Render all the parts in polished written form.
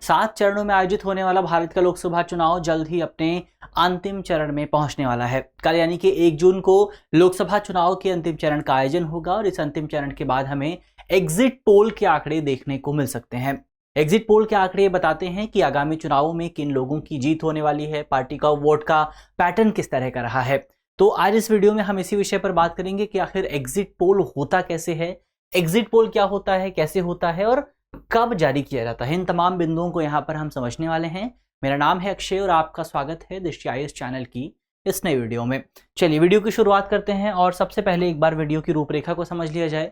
7 चरणों में आयोजित होने वाला भारत का लोकसभा चुनाव जल्द ही अपने अंतिम चरण में पहुंचने वाला है। कल यानी कि 1 जून को लोकसभा चुनाव के अंतिम चरण का आयोजन होगा और इस अंतिम चरण के बाद हमें एग्जिट पोल के आंकड़े देखने को मिल सकते हैं। एग्जिट पोल के आंकड़े ये बताते हैं कि आगामी चुनावों में किन लोगों की जीत होने वाली है, पार्टी का वोट का पैटर्न किस तरह का रहा है। तो आज इस वीडियो में हम इसी विषय पर बात करेंगे कि आखिर एग्जिट पोल होता कैसे है, एग्जिट पोल क्या होता है, कैसे होता है और कब जारी किया जाता है। इन तमाम बिंदुओं को यहाँ पर हम समझने वाले हैं। मेरा नाम है अक्षय और आपका स्वागत है दृष्टि आईएएस चैनल की इस नई वीडियो में। चलिए वीडियो की शुरुआत करते हैं और सबसे पहले एक बार वीडियो की रूपरेखा को समझ लिया जाए।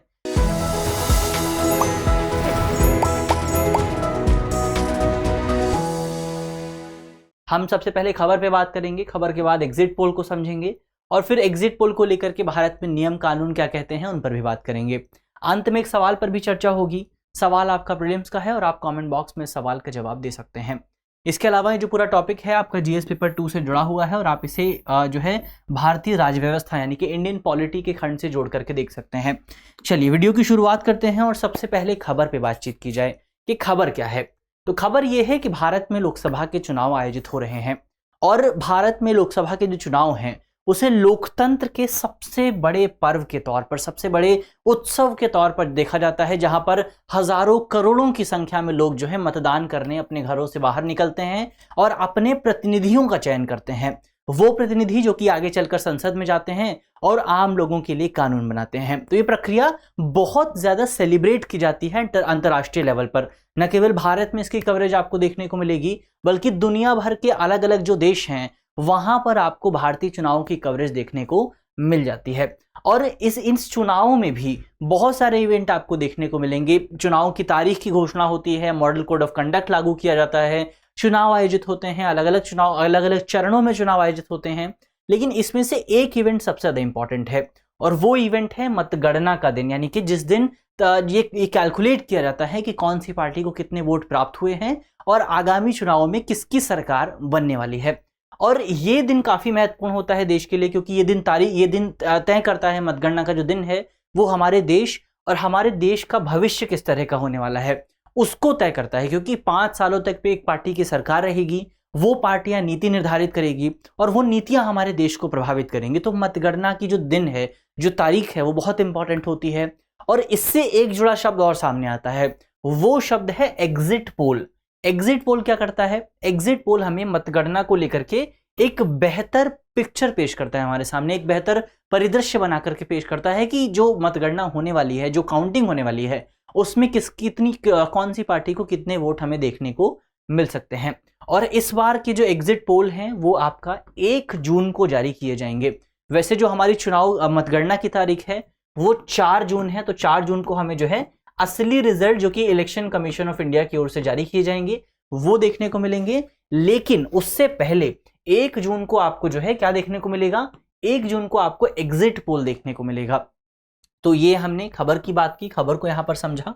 हम सबसे पहले खबर पे बात करेंगे, खबर के बाद एग्जिट पोल को समझेंगे और फिर एग्जिट पोल को लेकर के भारत में नियम कानून क्या कहते हैं उन पर भी बात करेंगे। अंत में एक सवाल पर भी चर्चा होगी। सवाल आपका प्रीलिम्स का है और आप कमेंट बॉक्स में सवाल का जवाब दे सकते हैं। इसके अलावा ये जो पूरा टॉपिक है आपका जीएस पेपर 2 से जुड़ा हुआ है और आप इसे जो है भारतीय राज्य व्यवस्था यानी कि इंडियन पॉलिटी के खंड से जोड़ करके देख सकते हैं। चलिए वीडियो की शुरुआत करते हैं और सबसे पहले खबर पे बातचीत की जाए कि खबर क्या है। तो खबर यह है कि भारत में लोकसभा के चुनाव आयोजित हो रहे हैं और भारत में लोकसभा के जो चुनाव हैं उसे लोकतंत्र के सबसे बड़े पर्व के तौर पर, सबसे बड़े उत्सव के तौर पर देखा जाता है, जहां पर हजारों करोड़ों की संख्या में लोग जो है मतदान करने अपने घरों से बाहर निकलते हैं और अपने प्रतिनिधियों का चयन करते हैं। वो प्रतिनिधि जो कि आगे चलकर संसद में जाते हैं और आम लोगों के लिए कानून बनाते हैं। तो ये प्रक्रिया बहुत ज्यादा सेलिब्रेट की जाती है अंतर्राष्ट्रीय लेवल पर। न केवल भारत में इसकी कवरेज आपको देखने को मिलेगी बल्कि दुनिया भर के अलग अलग जो देश हैं वहां पर आपको भारतीय चुनावों की कवरेज देखने को मिल जाती है। और इन चुनावों में भी बहुत सारे इवेंट आपको देखने को मिलेंगे। चुनाव की तारीख की घोषणा होती है, मॉडल कोड ऑफ कंडक्ट लागू किया जाता है, चुनाव आयोजित होते हैं, अलग अलग चुनाव अलग अलग चरणों में चुनाव आयोजित होते हैं। लेकिन इसमें से एक इवेंट सबसे ज्यादा इंपॉर्टेंट है और वो इवेंट है मतगणना का दिन, यानी कि जिस दिन ये कैलकुलेट किया जाता है कि कौन सी पार्टी को कितने वोट प्राप्त हुए हैं और आगामी चुनावों में किसकी सरकार बनने वाली है। और ये दिन काफी महत्वपूर्ण होता है देश के लिए, क्योंकि ये दिन तय करता है, मतगणना का जो दिन है वो हमारे देश और हमारे देश का भविष्य किस तरह का होने वाला है उसको तय करता है। क्योंकि 5 सालों तक पे एक पार्टी की सरकार रहेगी, वो पार्टियां नीति निर्धारित करेगी और वो नीतियां हमारे देश को प्रभावित करेंगी। तो मतगणना की जो दिन है, जो तारीख है, वो बहुत इंपॉर्टेंट होती है। और इससे एक जुड़ा शब्द और सामने आता है, वो शब्द है एग्जिट पोल। एग्जिट पोल क्या करता है? एग्जिट पोल हमें मतगणना को लेकर के एक बेहतर पिक्चर पेश करता है, हमारे सामने एक बेहतर परिदृश्य बना करके पेश करता है कि जो मतगणना होने वाली है, जो काउंटिंग होने वाली है, उसमें कौन सी पार्टी को कितने वोट हमें देखने को मिल सकते हैं। और इस बार के जो एग्जिट पोल हैं वो आपका 1 जून को जारी किए जाएंगे। वैसे जो हमारी चुनाव मतगणना की तारीख है वो 4 जून है, तो 4 जून को हमें जो है असली रिजल्ट जो कि इलेक्शन कमीशन ऑफ इंडिया की ओर से जारी किए जाएंगे वो देखने को मिलेंगे। लेकिन उससे पहले 1 जून को आपको जो है क्या देखने को मिलेगा? 1 जून को आपको एग्जिट पोल देखने को मिलेगा। तो ये हमने खबर की बात की, खबर को यहां पर समझा।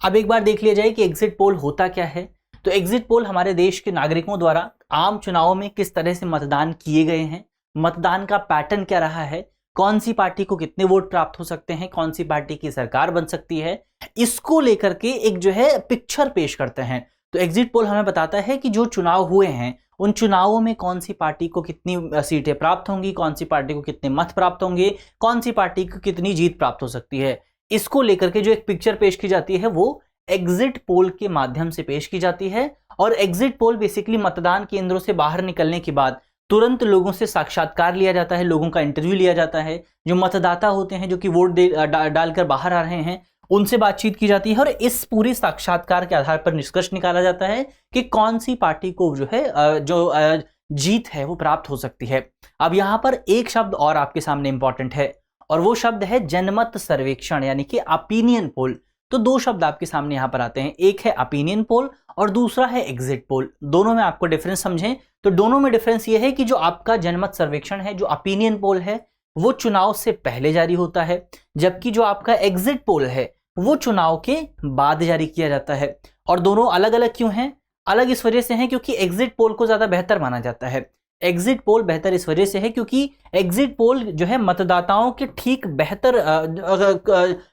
अब एक बार देख लिया जाए कि एग्जिट पोल होता क्या है। तो एग्जिट पोल हमारे देश के नागरिकों द्वारा आम चुनावों में किस तरह से मतदान किए गए हैं, मतदान का पैटर्न क्या रहा है, कौन सी पार्टी को कितने वोट प्राप्त हो सकते हैं, कौन सी पार्टी की सरकार बन सकती है, इसको लेकर के एक जो है पिक्चर पेश करते हैं। तो एग्जिट पोल हमें बताता है कि जो चुनाव हुए हैं उन चुनावों में कौन सी पार्टी को कितनी सीटें प्राप्त होंगी, कौन सी पार्टी को कितने मत प्राप्त होंगे, कौन सी पार्टी को कितनी जीत प्राप्त हो सकती है। इसको लेकर के जो एक पिक्चर पेश की जाती है वो एग्जिट पोल के माध्यम से पेश की जाती है। और एग्जिट पोल बेसिकली मतदान केंद्रों से बाहर निकलने के बाद तुरंत लोगों से साक्षात्कार लिया जाता है, लोगों का इंटरव्यू लिया जाता है। जो मतदाता होते हैं जो कि वोट डालकर बाहर आ रहे हैं उनसे बातचीत की जाती है और इस पूरी साक्षात्कार के आधार पर निष्कर्ष निकाला जाता है कि कौन सी पार्टी को जो है जीत है वो प्राप्त हो सकती है। अब यहां पर एक शब्द और आपके सामने इंपॉर्टेंट है और वो शब्द है जनमत सर्वेक्षण यानी कि ओपिनियन पोल। तो 2 शब्द आपके सामने यहां पर आते हैं, एक है ओपिनियन पोल और दूसरा है एग्जिट पोल। दोनों में आपको डिफरेंस समझें तो दोनों में डिफरेंस ये है कि जो आपका जनमत सर्वेक्षण है, जो ओपिनियन पोल है, वो चुनाव से पहले जारी होता है, जबकि जो आपका एग्जिट पोल है वो चुनाव के बाद जारी किया जाता है। और दोनों अलग अलग क्यों हैं? अलग इस वजह से हैं क्योंकि एग्जिट पोल को ज्यादा बेहतर माना जाता है। एग्जिट पोल बेहतर इस वजह से है क्योंकि एग्जिट पोल जो है मतदाताओं के ठीक बेहतर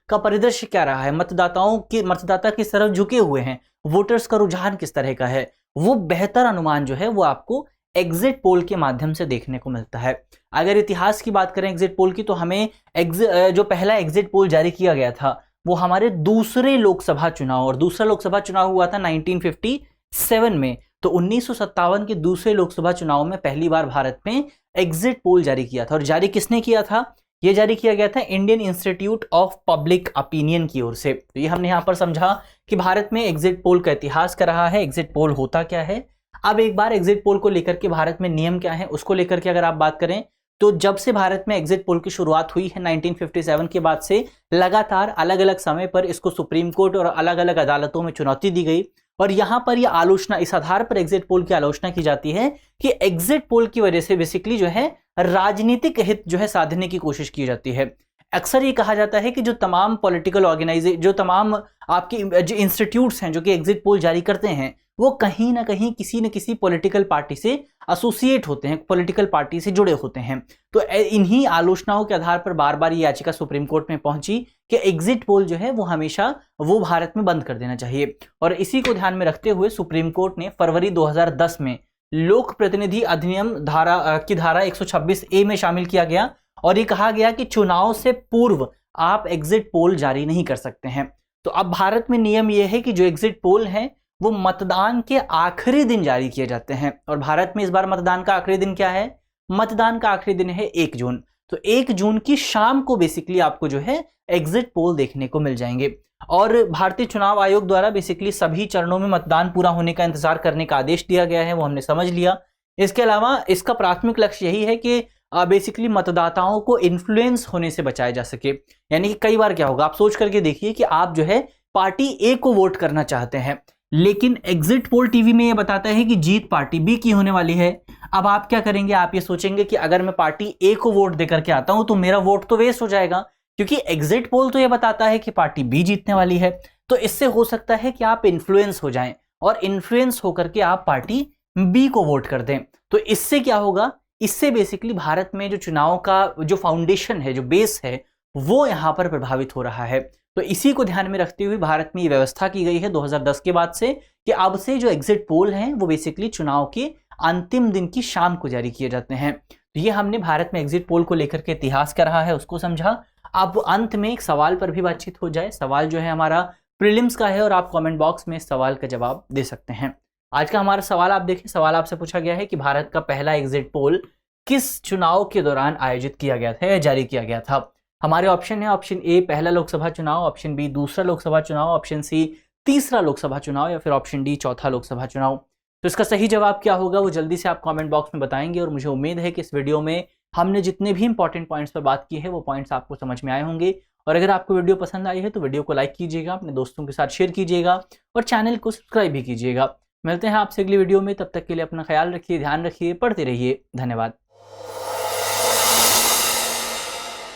का परिदृश्य क्या रहा है, मतदाता किस तरफ झुके हुए हैं, वोटर्स का रुझान किस तरह का है, वो बेहतर अनुमान जो है वो आपको एग्जिट पोल के माध्यम से देखने को मिलता है। अगर इतिहास की बात करें एग्जिट पोल की, तो हमें जो पहला एग्जिट पोल जारी किया गया था वो हमारे दूसरे लोकसभा चुनाव, और दूसरा लोकसभा चुनाव हुआ था 1957 में। तो 1957 के दूसरे लोकसभा चुनाव में पहली बार भारत में एग्जिट पोल जारी किया था। और जारी किसने किया था? यह जारी किया गया था Indian institute of public opinion की ओर से। तो ये हमने यहां पर समझा कि भारत में एग्जिट पोल का इतिहास क्या रहा है, एग्जिट पोल होता क्या है। अब एक बार एग्जिट पोल को लेकर के भारत में नियम क्या है उसको लेकर के अगर आप बात करें, तो जब से भारत में एग्जिट पोल की शुरुआत हुई है 1957 के बाद से लगातार अलग अलग समय पर इसको सुप्रीम कोर्ट और अलग अलग अदालतों में चुनौती दी गई। और यहां पर यह आलोचना, इस आधार पर एग्जिट पोल की आलोचना की जाती है कि एग्जिट पोल की वजह से बेसिकली जो है राजनीतिक हित जो है साधने की कोशिश की जाती है। अक्सर ये कहा जाता है कि जो तमाम पॉलिटिकल ऑर्गेनाइजेशन, जो तमाम आपके जो इंस्टीट्यूट्स हैं जो कि एग्जिट पोल जारी करते हैं, वो कहीं ना कहीं किसी न किसी पॉलिटिकल पार्टी से एसोसिएट होते हैं, पॉलिटिकल पार्टी से जुड़े होते हैं। तो इन्हीं आलोचनाओं के आधार पर बार बार ये याचिका सुप्रीम कोर्ट में पहुंची कि एग्जिट पोल जो है वो हमेशा वो भारत में बंद कर देना चाहिए। और इसी को ध्यान में रखते हुए सुप्रीम कोर्ट ने फरवरी 2010 में लोक प्रतिनिधि अधिनियम की धारा 126A में शामिल किया गया और ये कहा गया कि चुनाव से पूर्व आप एग्जिट पोल जारी नहीं कर सकते हैं। तो अब भारत में नियम यह है कि जो एग्जिट पोल है वो मतदान के आखिरी दिन जारी किए जाते हैं। और भारत में इस बार मतदान का आखिरी दिन क्या है? मतदान का आखिरी दिन है 1 जून। तो 1 जून की शाम को बेसिकली आपको जो है एग्जिट पोल देखने को मिल जाएंगे। और भारतीय चुनाव आयोग द्वारा बेसिकली सभी चरणों में मतदान पूरा होने का इंतजार करने का आदेश दिया गया है, वो हमने समझ लिया। इसके अलावा इसका प्राथमिक लक्ष्य यही है कि बेसिकली मतदाताओं को इन्फ्लुएंस होने से बचाया जा सके। यानी कि कई बार क्या होगा, आप सोच करके देखिए कि आप जो है पार्टी ए को वोट करना चाहते हैं, लेकिन एग्जिट पोल टीवी में यह बताता है कि जीत पार्टी बी की होने वाली है। अब आप क्या करेंगे? आप ये सोचेंगे कि अगर मैं पार्टी ए को वोट देकर के आता हूं तो मेरा वोट तो वेस्ट हो जाएगा, क्योंकि एग्जिट पोल तो यह बताता है कि पार्टी बी जीतने वाली है। तो इससे हो सकता है कि आप इन्फ्लुएंस हो जाएं और इन्फ्लुएंस होकर के आप पार्टी बी को वोट कर दें। तो इससे क्या होगा? इससे बेसिकली भारत में जो चुनाव का जो फाउंडेशन है, जो बेस है, वो यहां पर प्रभावित हो रहा है। तो इसी को ध्यान में रखते हुए भारत में ये व्यवस्था की गई है 2010 के बाद से कि अब से जो एग्जिट पोल हैं वो बेसिकली चुनाव के अंतिम दिन की शाम को जारी किए जाते हैं। तो ये हमने भारत में एग्जिट पोल को लेकर के इतिहास क्या रहा है उसको समझा। अब अंत में एक सवाल पर भी बातचीत हो जाए। सवाल जो है हमारा प्रीलिम्स का है और आप कमेंट बॉक्स में इस सवाल का जवाब दे सकते हैं। आज का हमारा सवाल आप देखें, सवाल आपसे पूछा गया है कि भारत का पहला एग्जिट पोल किस चुनाव के दौरान आयोजित किया गया था या जारी किया गया था। हमारे ऑप्शन है, ऑप्शन ए पहला लोकसभा चुनाव, ऑप्शन बी दूसरा लोकसभा चुनाव, ऑप्शन सी तीसरा लोकसभा चुनाव या फिर ऑप्शन डी चौथा लोकसभा चुनाव। तो इसका सही जवाब क्या होगा वो जल्दी से आप कमेंट बॉक्स में बताएंगे। और मुझे उम्मीद है कि इस वीडियो में हमने जितने भी इंपॉर्टेंट पॉइंट्स पर बात की है वो पॉइंट्स आपको समझ में आए होंगे। और अगर आपको वीडियो पसंद आई है तो वीडियो को लाइक कीजिएगा, अपने दोस्तों के साथ शेयर कीजिएगा और चैनल को सब्सक्राइब भी कीजिएगा। मिलते हैं आपसे अगली वीडियो में, तब तक के लिए अपना ख्याल रखिए, ध्यान रखिए, पढ़ते रहिए। धन्यवाद।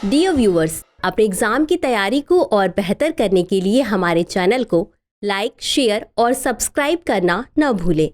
डियर व्यूअर्स, अपने एग्जाम की तैयारी को और बेहतर करने के लिए हमारे चैनल को लाइक, शेयर और सब्सक्राइब करना न भूलें।